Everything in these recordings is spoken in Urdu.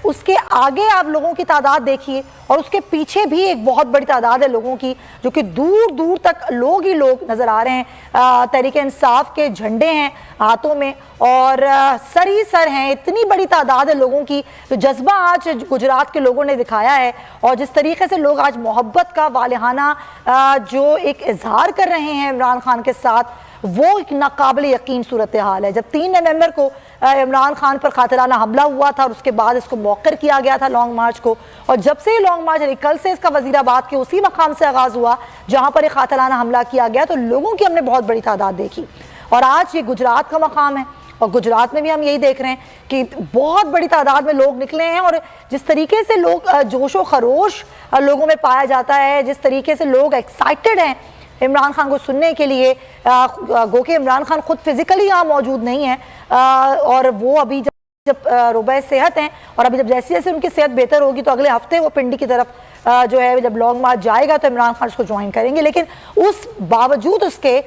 اس کے آگے آپ لوگوں کی تعداد دیکھیے اور اس کے پیچھے بھی ایک بہت بڑی تعداد ہے لوگوں کی جو کہ دور دور تک لوگ ہی لوگ نظر آ رہے ہیں. تحریک انصاف کے جھنڈے ہیں ہاتھوں میں اور سر ہی سر ہیں. اتنی بڑی تعداد ہے لوگوں کی. تو جذبہ آج گجرات کے لوگوں نے دکھایا ہے اور جس طریقے سے لوگ آج محبت کا والہانہ جو ایک اظہار کر رہے ہیں عمران خان کے ساتھ, وہ ایک ناقابل یقین صورتحال ہے. جب 3 نومبر کو عمران خان پر قاتلانہ حملہ ہوا تھا اور اس کے بعد اس کو موخر کیا گیا تھا لانگ مارچ کو, اور جب سے یہ لانگ مارچ کل سے اس کا وزیر آباد کے اسی مقام سے آغاز ہوا جہاں پر یہ قاتلانہ حملہ کیا گیا, تو لوگوں کی ہم نے بہت بڑی تعداد دیکھی. اور آج یہ گجرات کا مقام ہے اور گجرات میں بھی ہم یہی دیکھ رہے ہیں کہ بہت بڑی تعداد میں لوگ نکلے ہیں. اور جس طریقے سے لوگ جوش و خروش لوگوں میں پایا جاتا ہے, جس طریقے سے لوگ ایکسائٹڈ ہیں عمران خان کو سننے کے لیے, گو کہ عمران خان خود فزیکلی یہاں موجود نہیں ہے اور وہ ابھی جب ربع صحت ہیں, اور ابھی جب جیسے جیسے ان کی صحت بہتر ہوگی تو اگلے ہفتے وہ پنڈی کی طرف جو ہے جب لانگ مارچ جائے گا تو عمران خان اس کو جوائن کریں گے. لیکن اس باوجود اس کے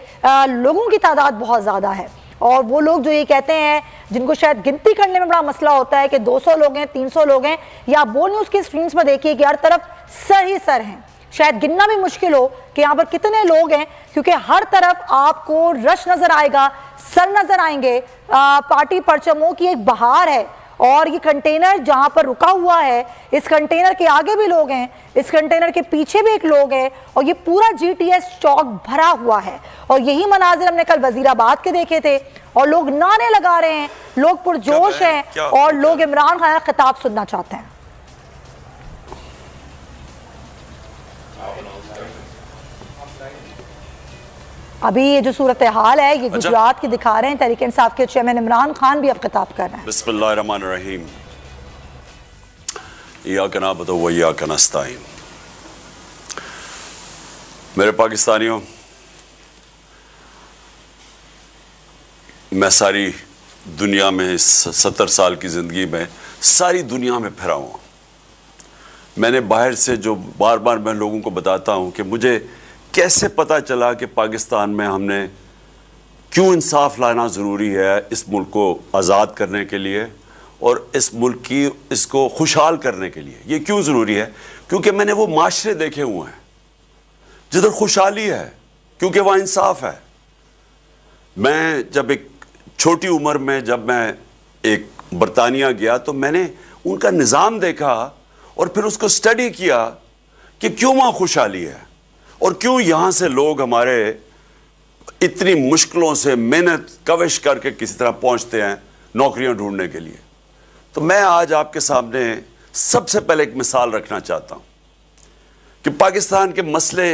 لوگوں کی تعداد بہت زیادہ ہے. اور وہ لوگ جو یہ کہتے ہیں, جن کو شاید گنتی کرنے میں بڑا مسئلہ ہوتا ہے کہ 200 لوگ ہیں, 300 لوگ ہیں, یا وہ نیوز کی سکرینز پر دیکھیے کہ ہر طرف سر ہی سر ہیں. شاید گننا بھی مشکل ہو کہ یہاں پر کتنے لوگ ہیں, کیونکہ ہر طرف آپ کو رش نظر آئے گا, سر نظر آئیں گے, پارٹی پرچموں کی ایک بہار ہے. اور یہ کنٹینر جہاں پر رکا ہوا ہے, اس کنٹینر کے آگے بھی لوگ ہیں, اس کنٹینر کے پیچھے بھی ایک لوگ ہیں, اور یہ پورا جی ٹی ایس چوک بھرا ہوا ہے. اور یہی مناظر ہم نے کل وزیر آباد کے دیکھے تھے, اور لوگ نعرے لگا رہے ہیں, لوگ پرجوش ہیں, اور لوگ عمران خان کا خطاب سننا چاہتے ہیں. ابھی یہ جو صورتحال ہے یہ گجرات کی دکھا رہے ہیں, تحریک انصاف کے چیئرمین عمران خان بھی اب خطاب کر رہے ہیں. بسم اللہ الرحمن الرحیم. ایاک نعبد و ایاک نستعین. میرے پاکستانیوں, میں ساری دنیا میں 70 سال کی زندگی میں ساری دنیا میں پھرا ہوں. میں نے باہر سے جو بار بار میں لوگوں کو بتاتا ہوں کہ مجھے کیسے پتا چلا کہ پاکستان میں ہم نے کیوں انصاف لانا ضروری ہے اس ملک کو آزاد کرنے کے لیے اور اس ملک کی اس کو خوشحال کرنے کے لیے. یہ کیوں ضروری ہے؟ کیونکہ میں نے وہ معاشرے دیکھے ہوئے ہیں جدھر خوشحالی ہے, کیونکہ وہاں انصاف ہے. میں جب ایک چھوٹی عمر میں جب میں ایک برطانیہ گیا تو میں نے ان کا نظام دیکھا اور پھر اس کو سٹڈی کیا کہ کیوں وہاں خوشحالی ہے اور کیوں یہاں سے لوگ ہمارے اتنی مشکلوں سے محنت کوشش کر کے کسی طرح پہنچتے ہیں نوکریاں ڈھونڈنے کے لیے. تو میں آج آپ کے سامنے سب سے پہلے ایک مثال رکھنا چاہتا ہوں کہ پاکستان کے مسئلے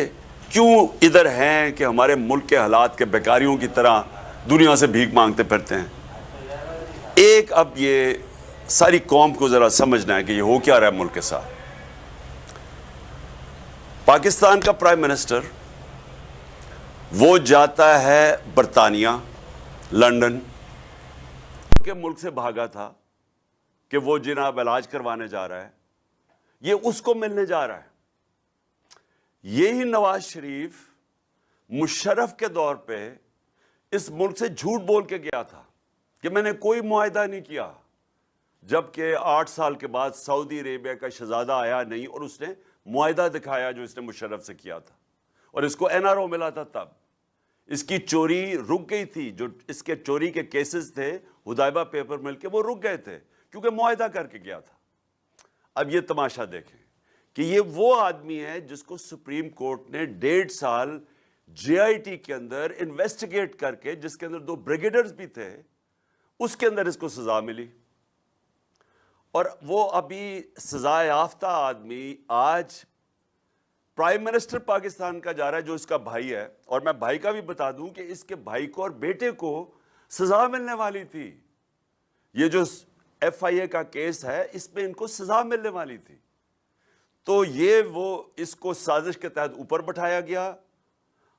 کیوں ادھر ہیں کہ ہمارے ملک کے حالات کے بیکاریوں کی طرح دنیا سے بھیک مانگتے پھرتے ہیں. ایک اب یہ ساری قوم کو ذرا سمجھنا ہے کہ یہ ہو کیا رہا ہے ملک کے ساتھ. پاکستان کا پرائم منسٹر وہ جاتا ہے برطانیہ, لندن کے ملک سے بھاگا تھا کہ وہ جناب علاج کروانے جا رہا ہے, یہ اس کو ملنے جا رہا ہے. یہی نواز شریف مشرف کے دور پہ اس ملک سے جھوٹ بول کے گیا تھا کہ میں نے کوئی معاہدہ نہیں کیا, جبکہ 8 سال کے بعد سعودی عربیہ کا شہزادہ آیا نہیں اور اس نے معاہدہ دکھایا جو اس نے مشرف سے کیا تھا, اور اس کو این آر او ملا تھا. تب اس کی چوری رک گئی تھی, جو اس کے چوری کے کیسز تھے حدیبیہ پیپر مل کے, وہ رک گئے تھے کیونکہ معاہدہ کر کے گیا تھا. اب یہ تماشا دیکھیں کہ یہ وہ آدمی ہے جس کو سپریم کورٹ نے 1.5 سال جے آئی ٹی کے اندر انویسٹیگیٹ کر کے, جس کے اندر 2 بریگیڈرز بھی تھے, اس کے اندر اس کو سزا ملی. اور وہ ابھی سزا یافتہ آدمی آج پرائم منسٹر پاکستان کا جا رہا ہے جو اس کا بھائی ہے. اور میں بھائی کا بھی بتا دوں کہ اس کے بھائی کو اور بیٹے کو سزا ملنے والی تھی. یہ جو ایف آئی اے کا کیس ہے اس میں ان کو سزا ملنے والی تھی. تو یہ وہ اس کو سازش کے تحت اوپر بٹھایا گیا.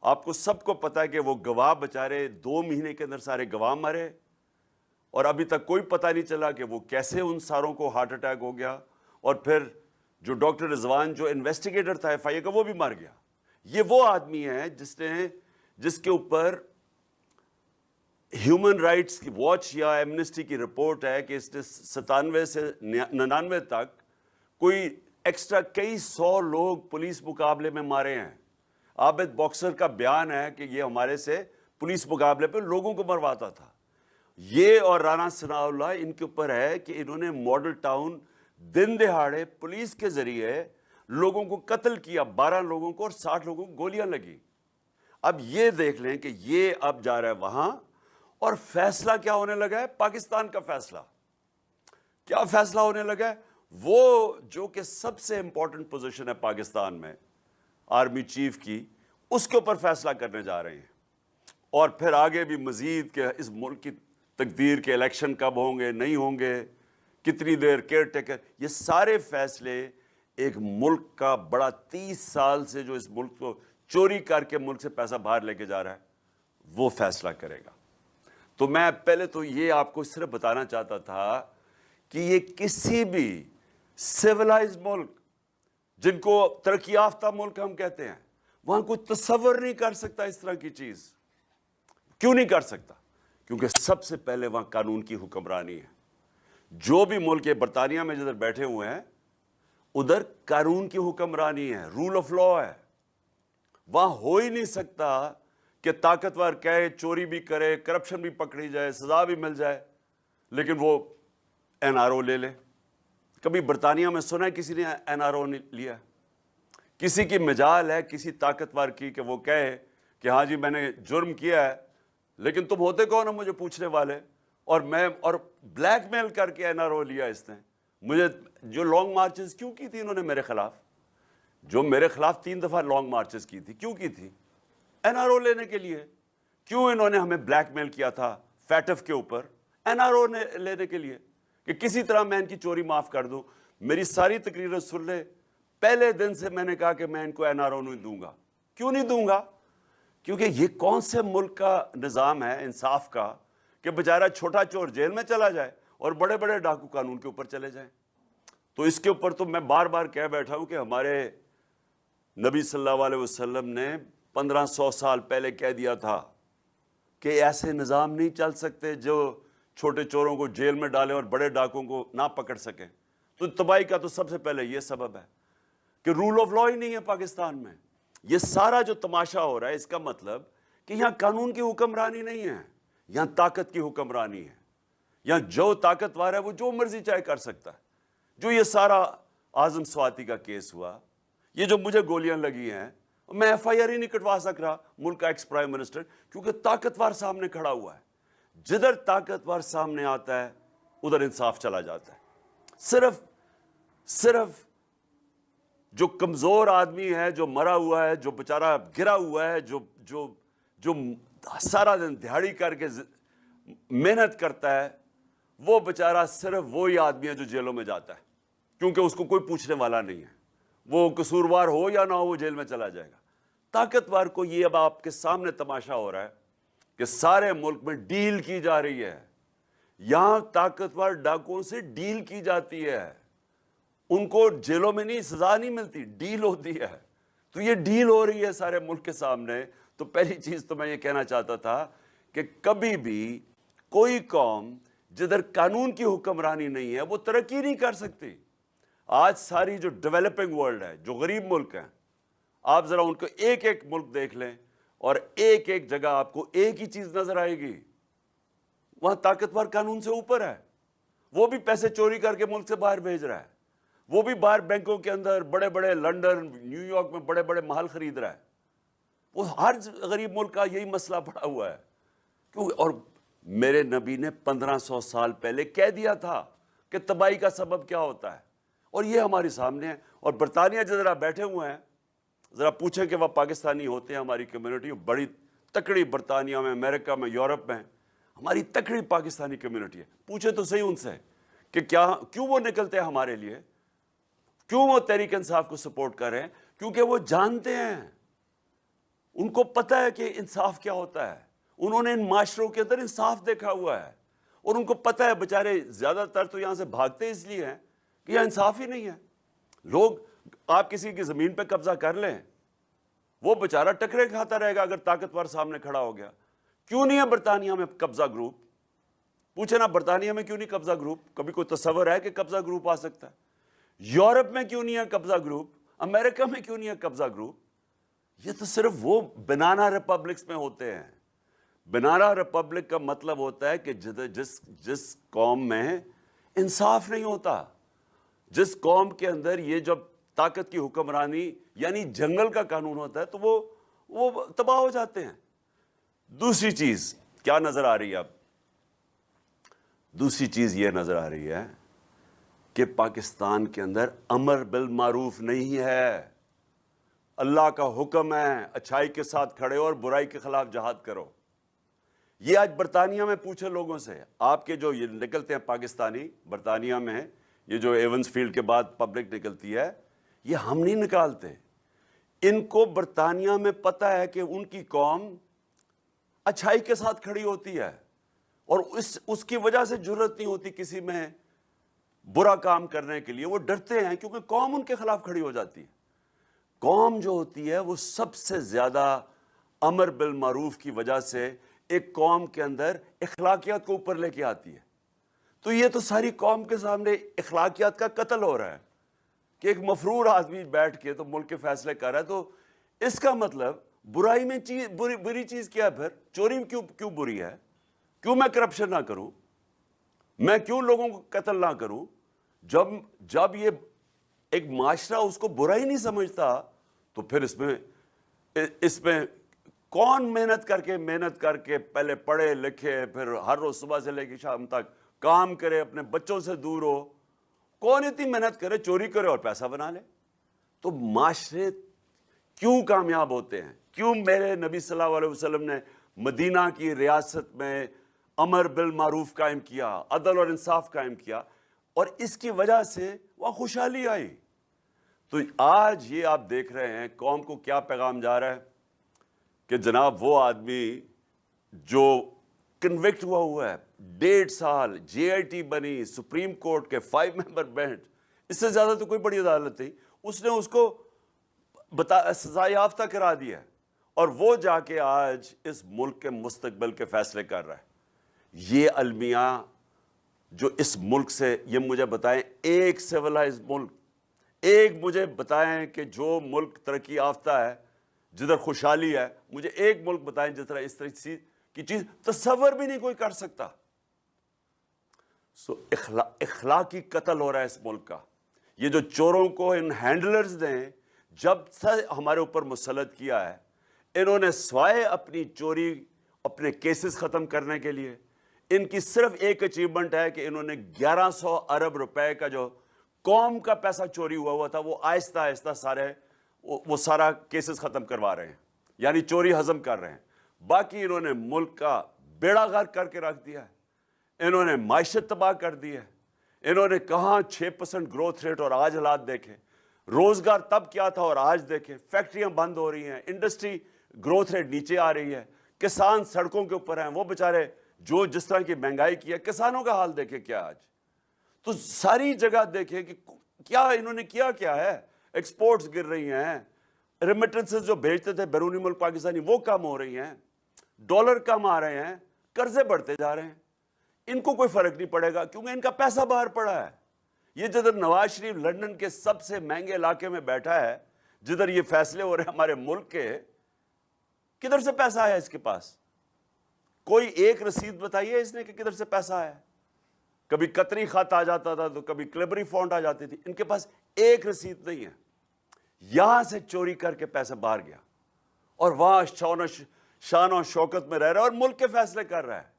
آپ کو سب کو پتا ہے کہ وہ گواہ بچارے 2 مہینے کے اندر سارے گواہ مرے, اور ابھی تک کوئی پتہ نہیں چلا کہ وہ کیسے ان ساروں کو ہارٹ اٹیک ہو گیا. اور پھر جو ڈاکٹر رضوان جو انویسٹیگیٹر تھا ایف آئی اے کا, وہ بھی مر گیا. یہ وہ آدمی ہے جس کے اوپر ہیومن رائٹس کی واچ یا ایمنسٹی کی رپورٹ ہے کہ اس نے 97 سے 99 تک کوئی ایکسٹرا کئی 100 لوگ پولیس مقابلے میں مارے ہیں. عابد باکسر کا بیان ہے کہ یہ ہمارے سے پولیس مقابلے پہ لوگوں کو مرواتا تھا. یہ اور رانا ثناء اللہ ان کے اوپر ہے کہ انہوں نے ماڈل ٹاؤن دن دہاڑے پولیس کے ذریعے لوگوں کو قتل کیا, 12 لوگوں کو اور 60 لوگوں کو گولیاں لگی. اب یہ دیکھ لیں کہ یہ اب جا رہا ہے وہاں, اور فیصلہ کیا ہونے لگا ہے؟ پاکستان کا فیصلہ. کیا فیصلہ ہونے لگا ہے؟ وہ جو کہ سب سے امپورٹنٹ پوزیشن ہے پاکستان میں, آرمی چیف کی, اس کے اوپر فیصلہ کرنے جا رہے ہیں. اور پھر آگے بھی مزید کہ اس ملک کی تقدیر کے الیکشن کب ہوں گے, نہیں ہوں گے, کتنی دیر کیئر ٹیکر, یہ سارے فیصلے ایک ملک کا بڑا 30 سال سے جو اس ملک کو چوری کر کے ملک سے پیسہ باہر لے کے جا رہا ہے, وہ فیصلہ کرے گا. تو میں پہلے تو یہ آپ کو اس طرح بتانا چاہتا تھا کہ یہ کسی بھی سیولائز ملک, جن کو ترقی یافتہ ملک ہم کہتے ہیں, وہاں کوئی تصور نہیں کر سکتا اس طرح کی چیز. کیوں نہیں کر سکتا؟ کیونکہ سب سے پہلے وہاں قانون کی حکمرانی ہے. جو بھی ملک ہے, برطانیہ میں جدھر بیٹھے ہوئے ہیں ادھر قانون کی حکمرانی ہے, رول آف لا ہے. وہاں ہو ہی نہیں سکتا کہ طاقتور کہے, چوری بھی کرے, کرپشن بھی پکڑی جائے, سزا بھی مل جائے, لیکن وہ NRO لے لے. کبھی برطانیہ میں سنا ہے کسی نے NRO لیا؟ کسی کی مجال ہے کسی طاقتور کی کہ وہ کہے کہ ہاں جی میں نے جرم کیا ہے, لیکن تم ہوتے کون ہو مجھے پوچھنے والے, اور بلیک میل کر کے NRO لیا اس نے مجھے. جو لانگ مارچز کیوں کی تھی انہوں نے میرے خلاف, جو میرے خلاف 3 دفعہ لانگ مارچز کی تھی, کیوں کی تھی؟ NRO لینے کے لیے. کیوں انہوں نے ہمیں بلیک میل کیا تھا فیٹف کے اوپر؟ NRO نے لینے کے لیے کہ کسی طرح میں ان کی چوری معاف کر دوں. میری ساری تقریریں سن لے, پہلے دن سے میں نے کہا کہ میں ان کو NRO نہیں دوں گا. کیوں نہیں دوں گا؟ کیونکہ یہ کون سے ملک کا نظام ہے انصاف کا کہ بیچارہ چھوٹا چور جیل میں چلا جائے اور بڑے بڑے ڈاکو قانون کے اوپر چلے جائیں. تو اس کے اوپر تو میں بار بار کہہ بیٹھا ہوں کہ ہمارے نبی صلی اللہ علیہ وسلم نے 1500 سال پہلے کہہ دیا تھا کہ ایسے نظام نہیں چل سکتے جو چھوٹے چوروں کو جیل میں ڈالیں اور بڑے ڈاکوں کو نہ پکڑ سکیں. تو تباہی کا تو سب سے پہلے یہ سبب ہے کہ رول آف لا ہی نہیں ہے پاکستان میں. یہ سارا جو تماشا ہو رہا ہے اس کا مطلب کہ یہاں قانون کی حکمرانی نہیں ہے, یہاں طاقت کی حکمرانی ہے. یہاں جو طاقتور ہے وہ جو مرضی چاہے کر سکتا ہے. جو یہ سارا اعظم سواتی کا کیس ہوا, یہ جو مجھے گولیاں لگی ہیں, میں FIR ہی نہیں کٹوا سک رہا ملک کا ایکس پرائم منسٹر, کیونکہ طاقتور سامنے کھڑا ہوا ہے. جدھر طاقتور سامنے آتا ہے ادھر انصاف چلا جاتا ہے. صرف جو کمزور آدمی ہے, جو مرا ہوا ہے, جو بیچارہ گرا ہوا ہے, جو سارا دن دہاڑی کر کے محنت کرتا ہے, وہ بیچارہ صرف وہی آدمی ہے جو جیلوں میں جاتا ہے, کیونکہ اس کو کوئی پوچھنے والا نہیں ہے. وہ قصوروار ہو یا نہ ہو وہ جیل میں چلا جائے گا. طاقتور کو یہ اب آپ کے سامنے تماشا ہو رہا ہے کہ سارے ملک میں ڈیل کی جا رہی ہے. یہاں طاقتور ڈاکوؤں سے ڈیل کی جاتی ہے, ان کو جیلوں میں نہیں سزا نہیں ملتی, ڈیل ہوتی ہے. تو یہ ڈیل ہو رہی ہے سارے ملک کے سامنے. تو پہلی چیز تو میں یہ کہنا چاہتا تھا کہ کبھی بھی کوئی قوم جدھر قانون کی حکمرانی نہیں ہے وہ ترقی نہیں کر سکتی. آج ساری جو ڈیولپنگ ورلڈ ہے, جو غریب ملک ہیں, آپ ذرا ان کو ایک ایک ملک دیکھ لیں اور ایک ایک جگہ آپ کو ایک ہی چیز نظر آئے گی, وہاں طاقتور قانون سے اوپر ہے. وہ بھی پیسے چوری کر کے ملک سے باہر بھیج رہا ہے, وہ بھی باہر بینکوں کے اندر بڑے بڑے لنڈن نیو یارک میں بڑے بڑے محل خرید رہا ہے. وہ ہر غریب ملک کا یہی مسئلہ پڑا ہوا ہے. کیوں؟ اور میرے نبی نے 1500 سال پہلے کہہ دیا تھا کہ تباہی کا سبب کیا ہوتا ہے, اور یہ ہمارے سامنے ہے. اور برطانیہ جو ذرا بیٹھے ہوئے ہیں, ذرا پوچھیں کہ وہ پاکستانی ہوتے ہیں, ہماری کمیونٹی بڑی تکڑی برطانیہ میں, امریکہ میں, یورپ میں ہماری تکڑی پاکستانی کمیونٹی ہے. پوچھیں تو صحیح ان سے کہ کیوں وہ نکلتے ہیں ہمارے لیے, کیوں وہ تحریک انصاف کو سپورٹ کر رہے ہیں؟ کیونکہ وہ جانتے ہیں, ان کو پتہ ہے کہ انصاف کیا ہوتا ہے. انہوں نے ان معاشروں کے اندر انصاف دیکھا ہوا ہے, اور ان کو پتہ ہے بیچارے زیادہ تر تو یہاں سے بھاگتے اس لیے ہیں کہ یہاں انصاف ہی نہیں ہے. لوگ, آپ کسی کی زمین پہ قبضہ کر لیں, وہ بیچارہ ٹکرے کھاتا رہے گا اگر طاقتور سامنے کھڑا ہو گیا. کیوں نہیں ہے برطانیہ میں قبضہ گروپ؟ پوچھے نا برطانیہ میں کیوں نہیں قبضہ گروپ؟ کبھی کوئی تصور ہے کہ قبضہ گروپ آ سکتا ہے؟ یورپ میں کیوں نہیں ہے قبضہ گروپ؟ امریکہ میں کیوں نہیں ہے قبضہ گروپ؟ یہ تو صرف وہ بنانا ریپبلکس میں ہوتے ہیں. بنانا ریپبلک کا مطلب ہوتا ہے کہ جس قوم میں انصاف نہیں ہوتا، جس قوم کے اندر یہ جب طاقت کی حکمرانی یعنی جنگل کا قانون ہوتا ہے تو وہ تباہ ہو جاتے ہیں. دوسری چیز کیا نظر آ رہی ہے اب؟ دوسری چیز یہ نظر آ رہی ہے کہ پاکستان کے اندر امر بالمعروف نہیں ہے. اللہ کا حکم ہے اچھائی کے ساتھ کھڑے ہو اور برائی کے خلاف جہاد کرو. یہ آج برطانیہ میں پوچھے لوگوں سے، آپ کے جو یہ نکلتے ہیں پاکستانی برطانیہ میں، یہ جو ایونز فیلڈ کے بعد پبلک نکلتی ہے، یہ ہم نہیں نکالتے. ان کو برطانیہ میں پتہ ہے کہ ان کی قوم اچھائی کے ساتھ کھڑی ہوتی ہے اور اس کی وجہ سے جرأت نہیں ہوتی کسی میں برا کام کرنے کے لیے. وہ ڈرتے ہیں کیونکہ قوم ان کے خلاف کھڑی ہو جاتی ہے. قوم جو ہوتی ہے وہ سب سے زیادہ امر بالمعروف کی وجہ سے ایک قوم کے اندر اخلاقیات کو اوپر لے کے آتی ہے. تو یہ تو ساری قوم کے سامنے اخلاقیات کا قتل ہو رہا ہے کہ ایک مفرور آدمی بیٹھ کے تو ملک کے فیصلے کر رہا ہے. تو اس کا مطلب برائی میں بری چیز کیا ہے؟ پھر چوری کیوں بری ہے؟ کیوں میں کرپشن نہ کروں؟ میں کیوں لوگوں کو قتل نہ کروں؟ جب یہ ایک معاشرہ اس کو برا ہی نہیں سمجھتا تو پھر اس میں کون محنت کر کے پہلے پڑھے لکھے پھر ہر روز صبح سے لے کے شام تک کام کرے، اپنے بچوں سے دور ہو؟ کون اتنی محنت کرے؟ چوری کرے اور پیسہ بنا لے. تو معاشرے کیوں کامیاب ہوتے ہیں؟ کیوں میرے نبی صلی اللہ علیہ وسلم نے مدینہ کی ریاست میں امر بالمعروف قائم کیا، عدل اور انصاف قائم کیا، اور اس کی وجہ سے وہ خوشحالی آئی. تو آج یہ آپ دیکھ رہے ہیں قوم کو کیا پیغام جا رہا ہے کہ جناب وہ آدمی جو کنوکٹ ہوا ہے 1.5 سال جے آئی ٹی بنی، سپریم کورٹ کے 5 ممبر بینچ، اس سے زیادہ تو کوئی بڑی عدالت نہیں، اس نے اس کو سزا یافتہ کرا دیا اور وہ جا کے آج اس ملک کے مستقبل کے فیصلے کر رہا ہے. یہ المیہ جو اس ملک سے، یہ مجھے بتائیں ایک سیولائز ملک، ایک مجھے بتائیں کہ جو ملک ترقی یافتہ ہے جدھر خوشحالی ہے، مجھے ایک ملک بتائیں جس طرح اس طرح کی چیز تصور بھی نہیں کوئی کر سکتا. اخلاقی قتل ہو رہا ہے اس ملک کا. یہ جو چوروں کو ان ہینڈلرز نے جب سے ہمارے اوپر مسلط کیا ہے، انہوں نے سوائے اپنی چوری، اپنے کیسز ختم کرنے کے لیے، ان کی صرف ایک اچیومنٹ ہے کہ انہوں نے 1100 ارب روپے کا جو قوم کا پیسہ چوری ہوا تھا وہ آہستہ آہستہ وہ سارا کیسز ختم کروا رہے ہیں، یعنی چوری ہضم کر رہے ہیں. باقی انہوں نے ملک کا بیڑا غرق کر کے رکھ دیا ہے، انہوں نے معیشت تباہ کر دی ہے. انہوں نے کہاں 6% گروتھ ریٹ، اور آج حالات دیکھیں. روزگار تب کیا تھا اور آج دیکھیں، فیکٹریاں بند ہو رہی ہیں، انڈسٹری گروتھ ریٹ نیچے آ رہی ہے، کسان سڑکوں کے اوپر ہیں. وہ بیچارے جو جس طرح کی مہنگائی کی ہے، کسانوں کا حال دیکھیں کیا آج. تو ساری جگہ دیکھیں کہ کیا انہوں نے کیا ہے. ایکسپورٹس گر رہی ہیں، ریمیٹنسز جو بھیجتے تھے بیرونی ملک پاکستانی وہ کم ہو رہی ہیں، ڈالر کم آ رہے ہیں، قرضے بڑھتے جا رہے ہیں. ان کو کوئی فرق نہیں پڑے گا کیونکہ ان کا پیسہ باہر پڑا ہے. یہ جدھر نواز شریف لندن کے سب سے مہنگے علاقے میں بیٹھا ہے، جدھر یہ فیصلے ہو رہے ہیں ہمارے ملک کے، کدھر سے پیسہ آیا اس کے پاس؟ کوئی ایک رسید بتائیے اس نے کہ کدھر سے پیسہ آیا. کبھی قطری خط آ جاتا تھا تو کبھی کلیبری فونٹ آ جاتی تھی. ان کے پاس ایک رسید نہیں ہے. یہاں سے چوری کر کے پیسہ باہر گیا اور وہاں شان و شوکت میں رہ رہا ہے اور ملک کے فیصلے کر رہا ہے.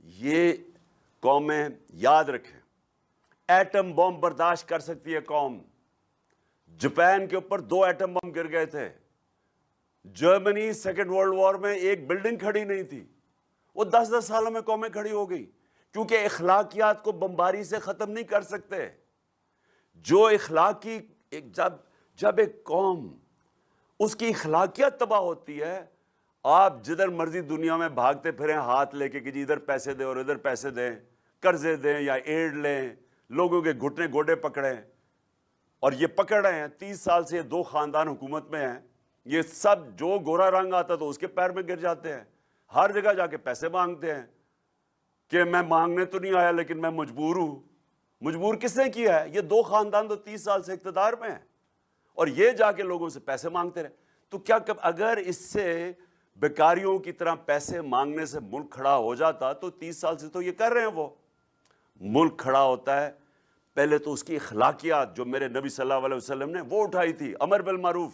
یہ قومیں یاد رکھیں، ایٹم بم برداشت کر سکتی ہے قوم. جاپان کے اوپر 2 ایٹم بم گر گئے تھے. جرمنی سیکنڈ ورلڈ وار میں ایک بلڈنگ کھڑی نہیں تھی، وہ 10 سالوں میں قومیں کھڑی ہو گئی کیونکہ اخلاقیات کو بمباری سے ختم نہیں کر سکتے. جو اخلاقی جب ایک قوم اس کی اخلاقیات تباہ ہوتی ہے، آپ جدھر مرضی دنیا میں بھاگتے پھریں ہاتھ لے کے کہ جی ادھر پیسے دیں اور ادھر پیسے دیں، قرضے دیں یا ایڈ لیں، لوگوں کے گھٹنے گوڈے پکڑیں، اور یہ پکڑ رہے ہیں. 30 سال سے یہ 2 خاندان حکومت میں ہیں. یہ سب جو گورا رنگ آتا تو اس کے پیر میں گر جاتے ہیں، ہر جگہ جا کے پیسے مانگتے ہیں کہ میں مانگنے تو نہیں آیا لیکن میں مجبور ہوں. مجبور کس نے کیا ہے؟ یہ دو خاندان تو 30 سال سے اقتدار میں ہیں اور یہ جا کے لوگوں سے پیسے مانگتے رہے. تو کیا اگر اس سے بیکاریوں کی طرح پیسے مانگنے سے ملک کھڑا ہو جاتا تو 30 سال سے تو یہ کر رہے ہیں. وہ ملک کھڑا ہوتا ہے پہلے تو اس کی اخلاقیات جو میرے نبی صلی اللہ علیہ وسلم نے وہ اٹھائی تھی, امر بالمعروف,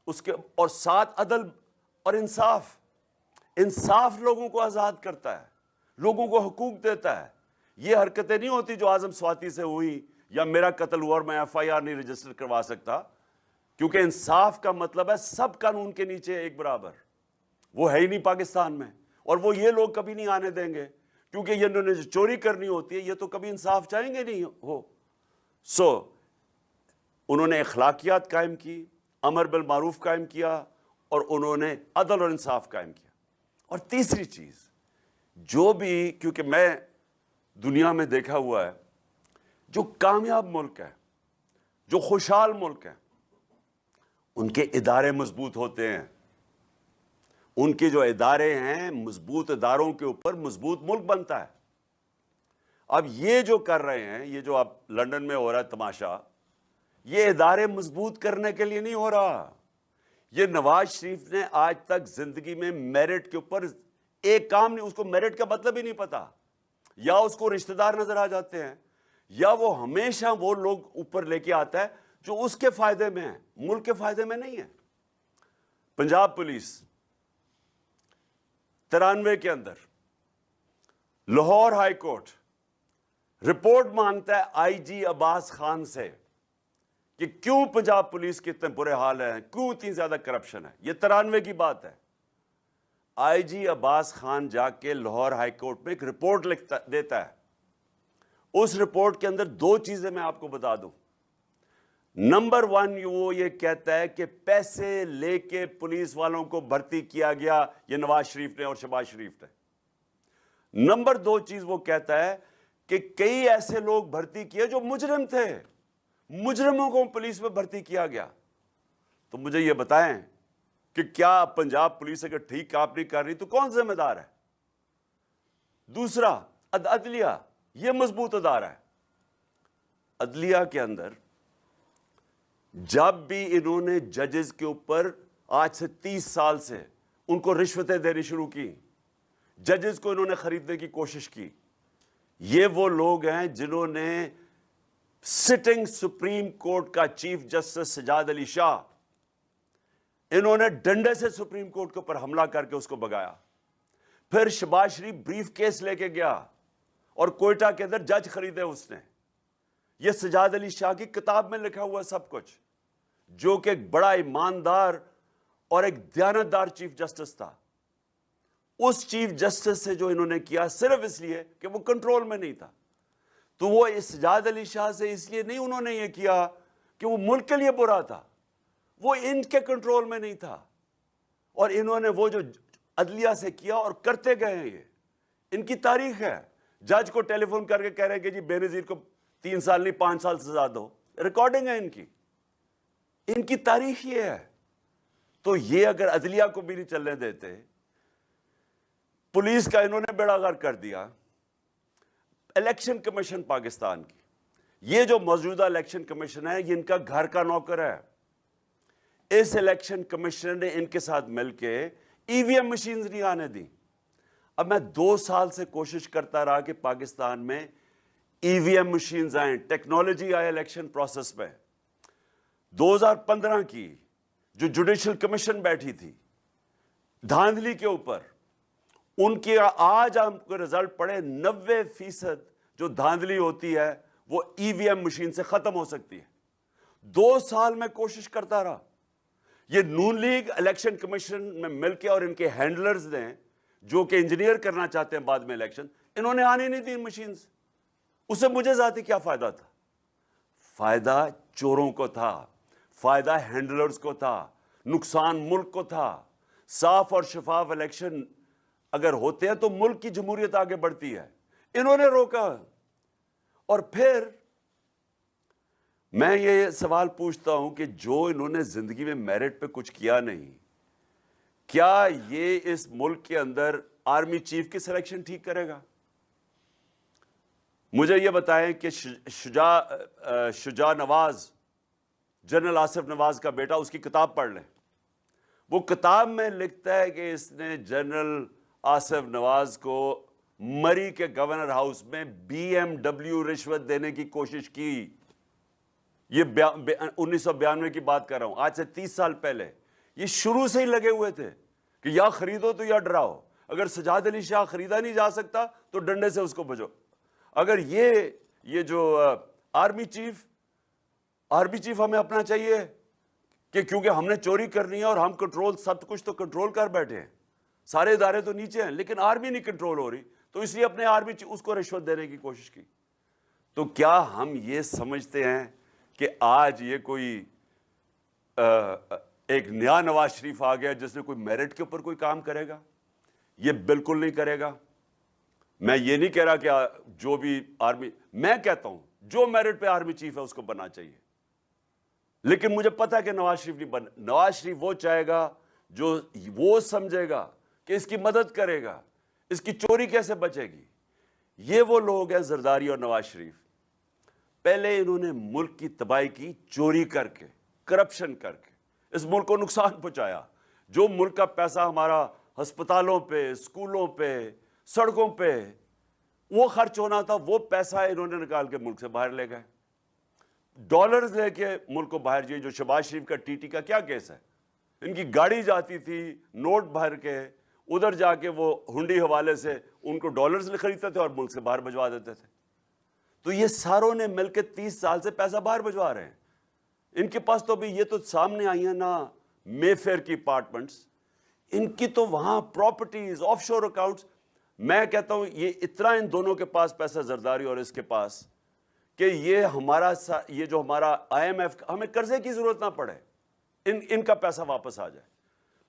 اس کے اور ساتھ عدل اور انصاف. انصاف لوگوں کو آزاد کرتا ہے, لوگوں کو حقوق دیتا ہے. یہ حرکتیں نہیں ہوتی جو اعظم سواتی سے ہوئی یا میرا قتل ہوا اور میں FIR نہیں رجسٹر کروا سکتا, کیونکہ انصاف کا مطلب ہے سب قانون کے نیچے ایک برابر. وہ ہے ہی نہیں پاکستان میں, اور وہ یہ لوگ کبھی نہیں آنے دیں گے, کیونکہ یہ انہوں نے جو چوری کرنی ہوتی ہے یہ تو کبھی انصاف چاہیں گے نہیں ہو. انہوں نے اخلاقیات قائم کی, امر بالمعروف قائم کیا, اور انہوں نے عدل اور انصاف قائم کیا. اور تیسری چیز جو بھی, کیونکہ میں دنیا میں دیکھا ہوا ہے, جو کامیاب ملک ہے, جو خوشحال ملک ہے, ان کے ادارے مضبوط ہوتے ہیں. ان کے جو ادارے ہیں, مضبوط اداروں کے اوپر مضبوط ملک بنتا ہے. اب یہ جو کر رہے ہیں, یہ جو اب لندن میں ہو رہا ہے تماشا, یہ ادارے مضبوط کرنے کے لیے نہیں ہو رہا. یہ نواز شریف نے آج تک زندگی میں میرٹ کے اوپر ایک کام نہیں, اس کو میرٹ کا مطلب ہی نہیں پتا, یا اس کو رشتہ دار نظر آ جاتے ہیں, یا وہ ہمیشہ وہ لوگ اوپر لے کے آتا ہے جو اس کے فائدے میں ہیں, ملک کے فائدے میں نہیں ہے. پنجاب پولیس 93 کے اندر لاہور ہائی کورٹ رپورٹ مانگتا ہے IG عباس خان سے کہ کیوں پنجاب پولیس کے اتنے برے حال ہیں, کیوں اتنی زیادہ کرپشن ہے. یہ 93 کی بات ہے. IG عباس خان جا کے لاہور ہائی کورٹ میں ایک رپورٹ دیتا ہے. اس رپورٹ کے اندر دو چیزیں میں آپ کو بتا دوں. نمبر 1 وہ یہ کہتا ہے کہ پیسے لے کے پولیس والوں کو بھرتی کیا گیا, یہ نواز شریف نے اور شہباز شریف نے. نمبر 2 چیز وہ کہتا ہے کہ کئی ایسے لوگ بھرتی کیے جو مجرم تھے, مجرموں کو پولیس میں بھرتی کیا گیا. تو مجھے یہ بتائیں کہ کیا پنجاب پولیس اگر ٹھیک کام نہیں کر رہی تو کون ذمہ دار ہے؟ دوسرا, عدلیہ, یہ مضبوط ادارہ ہے. عدلیہ کے اندر جب بھی انہوں نے ججز کے اوپر آج سے 30 سال سے ان کو رشوتیں دینی شروع کی, ججز کو انہوں نے خریدنے کی کوشش کی. یہ وہ لوگ ہیں جنہوں نے سٹنگ سپریم کورٹ کا چیف جسٹس سجاد علی شاہ, انہوں نے ڈنڈے سے سپریم کورٹ کے اوپر حملہ کر کے اس کو بگایا. پھر شہباز شریف بریف کیس لے کے گیا اور کوئٹہ کے اندر جج خریدے اس نے. یہ سجاد علی شاہ کی کتاب میں لکھا ہوا سب کچھ, جو کہ ایک بڑا ایماندار اور ایک دیانتدار چیف جسٹس تھا. اس چیف جسٹس سے جو انہوں نے کیا صرف اس لیے کہ وہ کنٹرول میں نہیں تھا. تو وہ اس سجاد علی شاہ سے اس لیے نہیں انہوں نے یہ کیا کہ وہ ملک کے لیے برا تھا, وہ ان کے کنٹرول میں نہیں تھا. اور انہوں نے وہ جو عدلیہ سے کیا اور کرتے گئے ہیں, یہ ان کی تاریخ ہے. جج کو ٹیلی فون کر کے کہہ رہے ہیں کہ جی بے نظیر کو 3 سال نہیں 5 سال سزا دو, ریکارڈنگ ہے ان کی تاریخ یہ ہے. تو یہ اگر عدلیہ کو بھی نہیں چلنے دیتے, پولیس کا انہوں نے بیڑا غرق کر دیا. الیکشن کمیشن پاکستان کی, یہ جو موجودہ الیکشن کمیشن ہے یہ ان کا گھر کا نوکر ہے. اس الیکشن کمیشن نے ان کے ساتھ مل کے EVM مشینز نہیں آنے دی. اب میں 2 سال سے کوشش کرتا رہا کہ پاکستان میں EVM مشینز آئیں, ٹیکنالوجی آئے الیکشن پروسیس میں. 2015 کی جو جوڈیشل کمیشن بیٹھی تھی دھاندلی کے اوپر, ان کے آج ہم کو رزلٹ پڑے 90% جو دھاندلی ہوتی ہے وہ EVM مشین سے ختم ہو سکتی ہے. 2 سال میں کوشش کرتا رہا. یہ نون لیگ الیکشن کمیشن میں مل کے اور ان کے ہینڈلرز نے جو کہ انجینئر کرنا چاہتے ہیں بعد میں الیکشن, انہوں نے آنے نہیں دی مشینز. اس سے مجھے ذاتی کیا فائدہ تھا؟ فائدہ چوروں کو تھا, فائدہ ہینڈلرز کو تھا, نقصان ملک کو تھا. صاف اور شفاف الیکشن اگر ہوتے ہیں تو ملک کی جمہوریت آگے بڑھتی ہے. انہوں نے روکا. اور پھر میں یہ سوال پوچھتا ہوں کہ جو انہوں نے زندگی میں میرٹ پہ کچھ کیا نہیں, کیا یہ اس ملک کے اندر آرمی چیف کی سلیکشن ٹھیک کرے گا؟ مجھے یہ بتائیں کہ شجاع نواز، جنرل آصف نواز کا بیٹا، اس کی کتاب پڑھ لیں. وہ کتاب میں لکھتا ہے کہ اس نے جنرل آصف نواز کو مری کے گورنر ہاؤس میں BMW رشوت دینے کی کوشش کی. یہ 1992 کی بات کر رہا ہوں، آج سے 30 سال پہلے. یہ شروع سے ہی لگے ہوئے تھے کہ یا خریدو تو یا ڈراؤ. اگر سجاد علی شاہ خریدا نہیں جا سکتا تو ڈنڈے سے اس کو بجو. اگر یہ جو آرمی چیف ہمیں اپنا چاہیے کہ کیونکہ ہم نے چوری کرنی ہے اور ہم کنٹرول سب کچھ تو کنٹرول کر بیٹھے ہیں، سارے ادارے تو نیچے ہیں لیکن آرمی نہیں کنٹرول ہو رہی، تو اس لیے اپنے آرمی چیف اس کو رشوت دینے کی کوشش کی. تو کیا ہم یہ سمجھتے ہیں کہ آج یہ کوئی ایک نیا نواز شریف آ گیا جس نے کوئی میرٹ کے اوپر کوئی کام کرے گا؟ یہ بالکل نہیں کرے گا. میں یہ نہیں کہہ رہا کہ جو بھی آرمی، میں کہتا ہوں جو میرٹ پہ آرمی چیف ہے اس کو بننا چاہیے، لیکن مجھے پتا ہے کہ نواز شریف نہیں بن. نواز شریف وہ چاہے گا جو وہ سمجھے گا کہ اس کی مدد کرے گا، اس کی چوری کیسے بچے گی. یہ وہ لوگ ہیں زرداری اور نواز شریف. پہلے انہوں نے ملک کی تباہی کی چوری کر کے، کرپشن کر کے، اس ملک کو نقصان پہنچایا. جو ملک کا پیسہ ہمارا ہسپتالوں پہ، اسکولوں پہ، سڑکوں پہ وہ خرچ ہونا تھا، وہ پیسہ انہوں نے نکال کے ملک سے باہر لے گئے. ڈالرز لے کے ملک کو باہر جائے. جو شہباز شریف کا ٹی کا کیا کیس ہے؟ ان کی گاڑی جاتی تھی نوٹ بھر کے، ادھر جا کے وہ ہنڈی حوالے سے ان کو ڈالرز خریدتے تھے اور ملک سے باہر بھجوا دیتے تھے. تو یہ ساروں نے مل کے 30 سال سے پیسہ باہر بھجوا رہے ہیں. ان کے پاس تو ابھی یہ تو سامنے آئی ہیں نا مے فیئر کی اپارٹمنٹس، ان کی تو وہاں پراپرٹیز، آف شور اکاؤنٹس. میں کہتا ہوں یہ اتنا ان دونوں کے پاس پیسہ، زرداری اور اس کے پاس، کہ یہ جو ہمارا IMF، ہمیں قرضے کی ضرورت نہ پڑے، ان کا پیسہ واپس آ جائے.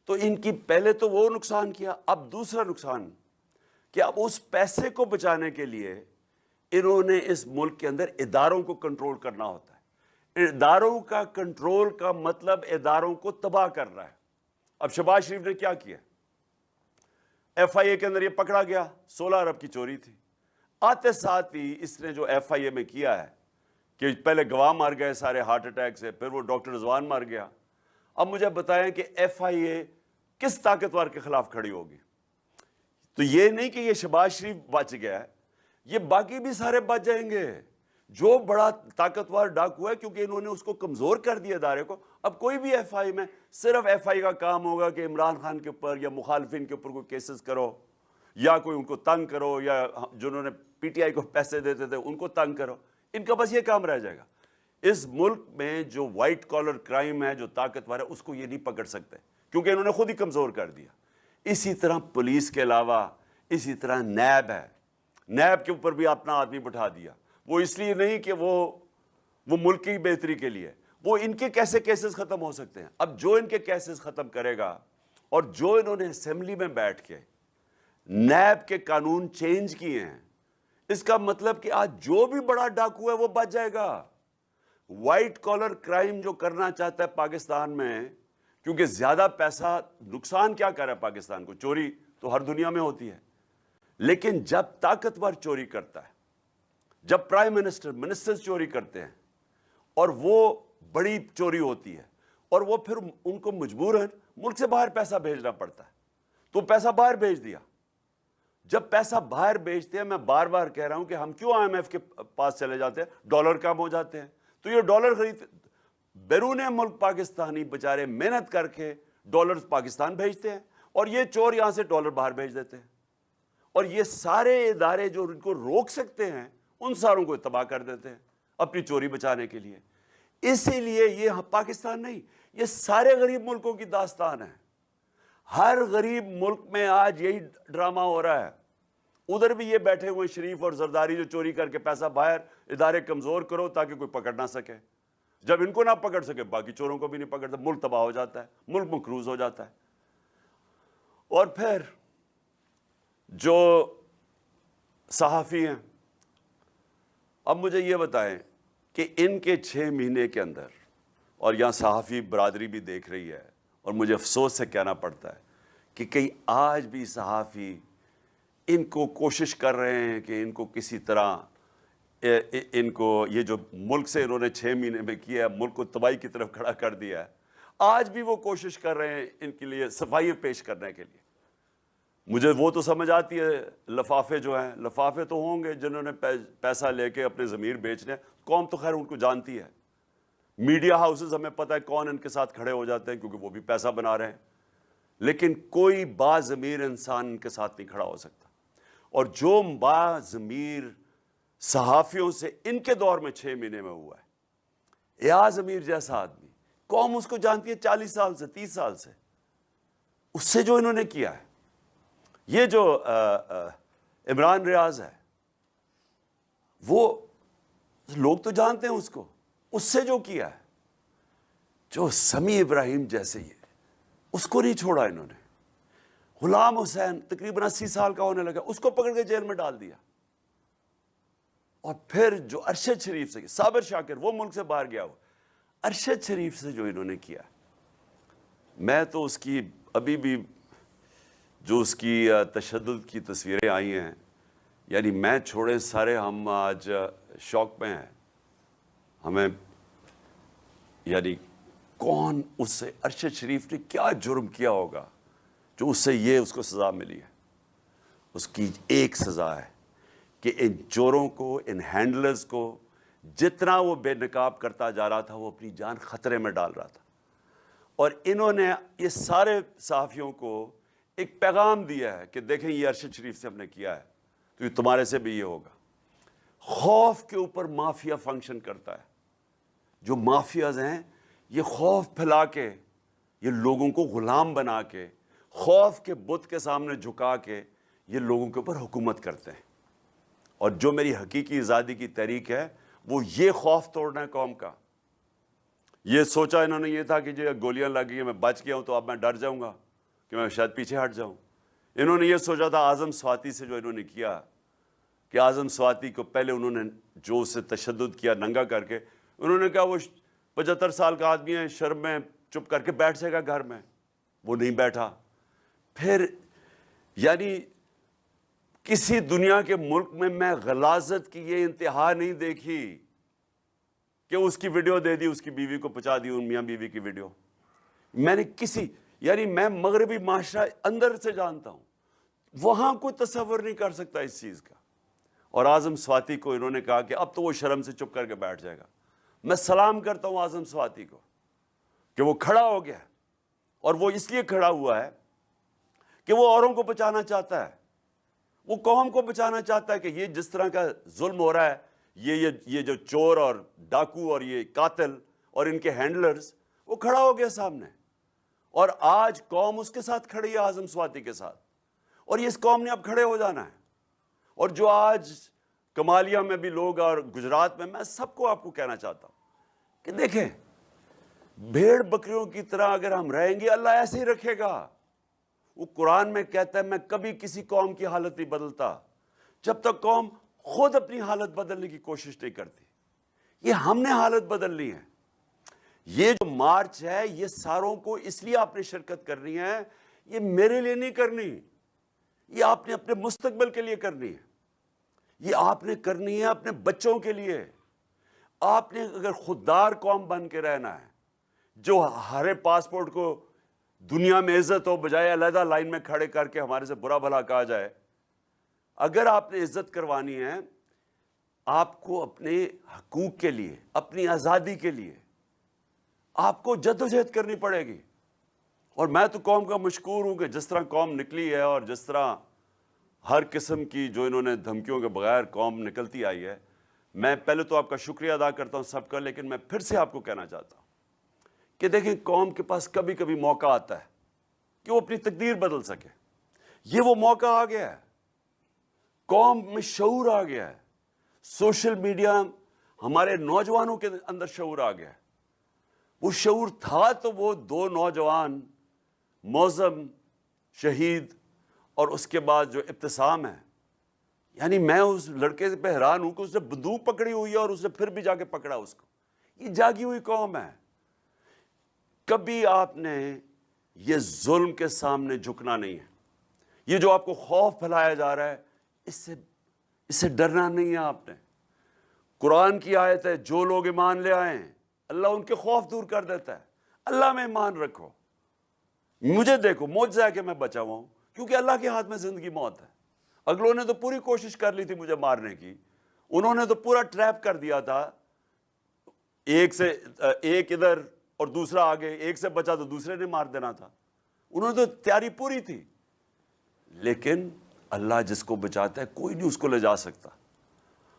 تو ان کی پہلے تو وہ نقصان کیا، اب دوسرا نقصان کہ اب اس پیسے کو بچانے کے لیے انہوں نے اس ملک کے اندر اداروں کو کنٹرول کرنا ہوتا ہے. اداروں کا کنٹرول کا مطلب اداروں کو تباہ کرنا ہے. اب شہباز شریف نے کیا کیا؟ FIA کے اندر یہ پکڑا گیا، 16 ارب کی چوری تھی. آتے ساتھ ہی اس نے جو FIA میں کیا ہے کہ پہلے گواہ مار گئے سارے ہارٹ اٹیک سے، پھر وہ ڈاکٹر رضوان مار گیا. اب مجھے بتائیں کہ FIA کس طاقتور کے خلاف کھڑی ہوگی؟ تو یہ نہیں کہ یہ شہباز شریف بچ گیا ہے، یہ باقی بھی سارے بچ جائیں گے. جو بڑا طاقتور ڈاکو ہے، کیونکہ انہوں نے اس کو کمزور کر دیا ادارے کو. اب کوئی بھی FIA میں صرف FIA کا کام ہوگا کہ عمران خان کے اوپر یا مخالفین کے اوپر کوئی کیسز کرو، یا کوئی ان کو تنگ کرو، یا جنہوں نے PTI کو پیسے دیتے تھے ان کو تنگ کرو. ان کا بس یہ کام رہ جائے گا. اس ملک میں جو وائٹ کالر کرائم ہے، جو طاقتور ہے، اس کو یہ نہیں پکڑ سکتے کیونکہ انہوں نے خود ہی کمزور کر دیا. اسی طرح پولیس کے علاوہ اسی طرح نیب ہے. نیب کے اوپر بھی اپنا آدمی بٹھا دیا. وہ اس لیے نہیں کہ وہ ملک کی بہتری کے لیے، وہ ان کے کیسے کیسز ختم ہو سکتے ہیں. اب جو ان کے کیسز ختم کرے گا، اور جو انہوں نے اسمبلی میں بیٹھ کے نیب کے قانون چینج کیے ہیں، اس کا مطلب کہ آج جو بھی بڑا ڈاکو ہے وہ بچ جائے گا. وائٹ کالر کرائم جو کرنا چاہتا ہے پاکستان میں، کیونکہ زیادہ پیسہ نقصان کیا کر رہا ہے پاکستان کو؟ چوری تو ہر دنیا میں ہوتی ہے، لیکن جب طاقتور چوری کرتا ہے، جب پرائم منسٹر چوری کرتے ہیں، اور وہ بڑی چوری ہوتی ہے، اور وہ پھر ان کو مجبوراً ملک سے باہر پیسہ بھیجنا پڑتا ہے، تو پیسہ باہر بھیج دیا. جب پیسہ باہر بھیجتے ہیں، میں بار بار کہہ رہا ہوں کہ ہم کیوں IMF کے پاس چلے جاتے ہیں؟ ڈالر کم ہو جاتے ہیں. تو یہ ڈالر خرید، بیرون ملک پاکستانی بچارے محنت کر کے ڈالر پاکستان بھیجتے ہیں، اور یہ چور یہاں سے ڈالر باہر بھیج دیتے ہیں. اور یہ سارے ادارے جو ان کو روک سکتے ہیں، ان ساروں کو تباہ کر دیتے ہیں اپنی چوری بچانے کے لیے. اسی لیے یہ پاکستان نہیں، یہ سارے غریب ملکوں کی داستان ہے. ہر غریب ملک میں آج یہی ڈرامہ ہو رہا ہے. ادھر بھی یہ بیٹھے ہوئے شریف اور زرداری جو چوری کر کے پیسہ باہر، ادارے کمزور کرو تاکہ کوئی پکڑ نہ سکے. جب ان کو نہ پکڑ سکے، باقی چوروں کو بھی نہیں پکڑتا، ملک تباہ ہو جاتا ہے، ملک مقروض ہو جاتا ہے. اور پھر جو صحافی ہیں، اب مجھے یہ بتائیں کہ ان کے 6 مہینے کے اندر، اور یہاں صحافی برادری بھی دیکھ رہی ہے، اور مجھے افسوس سے کہنا پڑتا ہے کہ کئی آج بھی صحافی ان کو کوشش کر رہے ہیں کہ ان کو کسی طرح ان کو یہ جو ملک سے انہوں نے 6 مہینے میں کیا ہے، ملک کو تباہی کی طرف کھڑا کر دیا ہے، آج بھی وہ کوشش کر رہے ہیں ان کے لیے صفائیاں پیش کرنے کے لیے. مجھے وہ تو سمجھ آتی ہے، لفافے جو ہیں، لفافے تو ہوں گے جنہوں نے پیسہ لے کے اپنے ضمیر بیچنے، قوم تو خیر ان کو جانتی ہے. میڈیا ہاؤسز ہمیں پتہ ہے کون ان کے ساتھ کھڑے ہو جاتے ہیں کیونکہ وہ بھی پیسہ بنا رہے ہیں، لیکن کوئی باضمیر انسان ان کے ساتھ نہیں کھڑا ہو سکتا. اور جو باضمیر صحافیوں سے ان کے دور میں 6 مہینے میں ہوا ہے، ایاز امیر جیسا آدمی، قوم اس کو جانتی ہے 40 سال سے، 30 سال سے. اس سے جو انہوں نے کیا ہے، یہ جو عمران ریاض ہے، وہ لوگ تو جانتے ہیں اس کو، اس سے جو کیا ہے، جو سمیع ابراہیم جیسے ہی ہے، اس کو نہیں چھوڑا انہوں نے. غلام حسین تقریباً 80 سال کا ہونے لگا، اس کو پکڑ کے جیل میں ڈال دیا. اور پھر جو ارشد شریف سے، صابر شاکر وہ ملک سے باہر گیا ہو، ارشد شریف سے جو انہوں نے کیا، میں تو اس کی ابھی بھی جو اس کی تشدد کی تصویریں آئی ہیں، یعنی میں چھوڑے سارے ہم آج شوق میں ہیں. ہمیں یعنی کون اس سے، ارشد شریف نے کیا جرم کیا ہوگا جو اس سے یہ اس کو سزا ملی ہے. اس کی ایک سزا ہے کہ ان چوروں کو، ان ہینڈلرز کو جتنا وہ بے نقاب کرتا جا رہا تھا، وہ اپنی جان خطرے میں ڈال رہا تھا. اور انہوں نے یہ سارے صحافیوں کو ایک پیغام دیا ہے کہ دیکھیں یہ ارشد شریف سے ہم نے کیا ہے تو یہ تمہارے سے بھی یہ ہوگا. خوف کے اوپر مافیا فنکشن کرتا ہے. جو مافیاز ہیں یہ خوف پھیلا کے، یہ لوگوں کو غلام بنا کے، خوف کے بت کے سامنے جھکا کے یہ لوگوں کے اوپر حکومت کرتے ہیں. اور جو میری حقیقی آزادی کی تحریک ہے وہ یہ خوف توڑنا ہے قوم کا. یہ سوچا انہوں نے یہ تھا کہ جو گولیاں لگ گئی ہیں، میں بچ گیا ہوں تو اب میں ڈر جاؤں گا کہ میں شاید پیچھے ہٹ جاؤں. انہوں نے یہ سوچا تھا اعظم سواتی سے جو انہوں نے کیا، کہ اعظم سواتی کو پہلے انہوں نے جو اس سے تشدد کیا ننگا کر کے، انہوں نے کہا وہ 75 سال کا آدمی ہے، شرم میں چپ کر کے بیٹھ جائے گا گھر میں. وہ نہیں بیٹھا. پھر یعنی کسی دنیا کے ملک میں غلاظت کی یہ انتہا نہیں دیکھی کہ اس کی ویڈیو دے دی، اس کی بیوی کو پہنچا دی، ان میاں بیوی کی ویڈیو. میں نے میں مغربی معاشرہ اندر سے جانتا ہوں، وہاں کوئی تصور نہیں کر سکتا اس چیز کا. اور اعظم سواتی کو انہوں نے کہا کہ اب تو وہ شرم سے چپ کر کے بیٹھ جائے گا. میں سلام کرتا ہوں اعظم سواتی کو کہ وہ کھڑا ہو گیا، اور وہ اس لیے کھڑا ہوا ہے کہ وہ اوروں کو بچانا چاہتا ہے، وہ قوم کو بچانا چاہتا ہے کہ یہ جس طرح کا ظلم ہو رہا ہے، یہ جو چور اور ڈاکو اور یہ قاتل اور ان کے ہینڈلرز، وہ کھڑا ہو گیا سامنے. اور آج قوم اس کے ساتھ کھڑی ہے، اعظم سواتی کے ساتھ. اور یہ اس قوم نے اب کھڑے ہو جانا ہے. اور جو آج کمالیہ میں بھی لوگ اور گجرات میں سب کو آپ کو کہنا چاہتا ہوں کہ دیکھیں، بھیڑ بکریوں کی طرح اگر ہم رہیں گے، اللہ ایسے ہی رکھے گا. وہ قرآن میں کہتا ہے میں کبھی کسی قوم کی حالت نہیں بدلتا جب تک قوم خود اپنی حالت بدلنے کی کوشش نہیں کرتی. یہ ہم نے حالت بدلنی ہے. یہ جو مارچ ہے یہ ساروں کو اس لیے آپ نے شرکت کرنی ہے، یہ میرے لیے نہیں کرنی، یہ آپ نے اپنے مستقبل کے لیے کرنی ہے. یہ آپ نے کرنی ہے اپنے بچوں کے لیے. آپ نے اگر خوددار قوم بن کے رہنا ہے جو ہر پاسپورٹ کو دنیا میں عزت ہو بجائے علیحدہ لائن میں کھڑے کر کے ہمارے سے برا بھلا کہا جائے، اگر آپ نے عزت کروانی ہے، آپ کو اپنے حقوق کے لیے، اپنی آزادی کے لیے آپ کو جدوجہد کرنی پڑے گی. اور میں تو قوم کا مشکور ہوں کہ جس طرح قوم نکلی ہے اور جس طرح ہر قسم کی جو انہوں نے دھمکیوں کے بغیر قوم نکلتی آئی ہے، میں پہلے تو آپ کا شکریہ ادا کرتا ہوں سب کا، لیکن میں پھر سے آپ کو کہنا چاہتا ہوں کہ دیکھیں قوم کے پاس کبھی کبھی موقع آتا ہے کہ وہ اپنی تقدیر بدل سکے. یہ وہ موقع آ گیا ہے. قوم میں شعور آ گیا ہے. سوشل میڈیا، ہمارے نوجوانوں کے اندر شعور آ گیا ہے. وہ شعور تھا تو وہ 2 نوجوان، معظم شہید اور اس کے بعد جو ابتسام ہے، یعنی میں اس لڑکے پہ حیران ہوں کہ اس نے بندوق پکڑی ہوئی ہے اور اس نے پھر بھی جا کے پکڑا اس کو. یہ جاگی ہوئی قوم ہے. کبھی آپ نے یہ ظلم کے سامنے جھکنا نہیں ہے. یہ جو آپ کو خوف پھیلایا جا رہا ہے اس سے ڈرنا نہیں ہے آپ نے. قرآن کی آیت ہے جو لوگ ایمان لے آئے ہیں اللہ ان کے خوف دور کر دیتا ہے. اللہ میں ایمان رکھو. مجھے دیکھو معجزہ ہے کہ میں بچا ہوا ہوں کیونکہ اللہ کے ہاتھ میں زندگی موت ہے. اگلوں نے تو پوری کوشش کر لی تھی مجھے مارنے کی. انہوں نے تو پورا ٹریپ کر دیا تھا. ایک ادھر اور دوسرا آگے, ایک سے بچا تو دوسرے نے مار دینا تھا. انہوں نے تو تیاری پوری تھی. لیکن اللہ جس کو بچاتا ہے کوئی نہیں اس کو لے جا سکتا.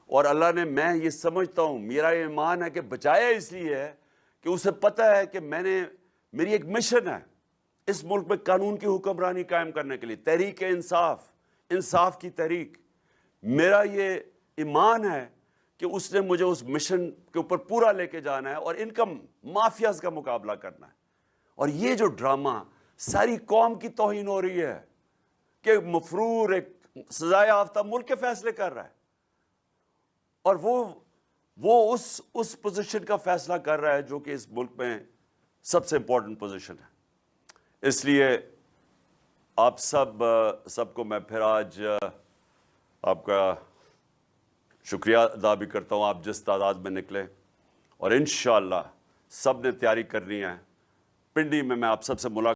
اور اللہ نے, میں یہ سمجھتا ہوں, میرا یہ ایمان ہے کہ بچایا اس لیے ہے کہ اسے پتہ ہے کہ میری ایک مشن ہے اس ملک میں قانون کی حکمرانی قائم کرنے کے لیے. تحریک انصاف کی تحریک, میرا یہ ایمان ہے کہ اس نے مجھے اس مشن کے اوپر پورا لے کے جانا ہے اور ان کا مافیاز کا مقابلہ کرنا ہے. اور یہ جو ڈرامہ ساری قوم کی توہین ہو رہی ہے کہ مفرور ایک سزائے یافتہ ملک کے فیصلے کر رہا ہے اور وہ اس پوزیشن کا فیصلہ کر رہا ہے جو کہ اس ملک میں سب سے امپورٹنٹ پوزیشن ہے. اس لیے آپ سب کو میں پھر آج آپ کا شکریہ ادا بھی کرتا ہوں. آپ جس تعداد میں نکلے اور انشاءاللہ سب نے تیاری کرنی ہے. پنڈی میں آپ سب سے ملاقات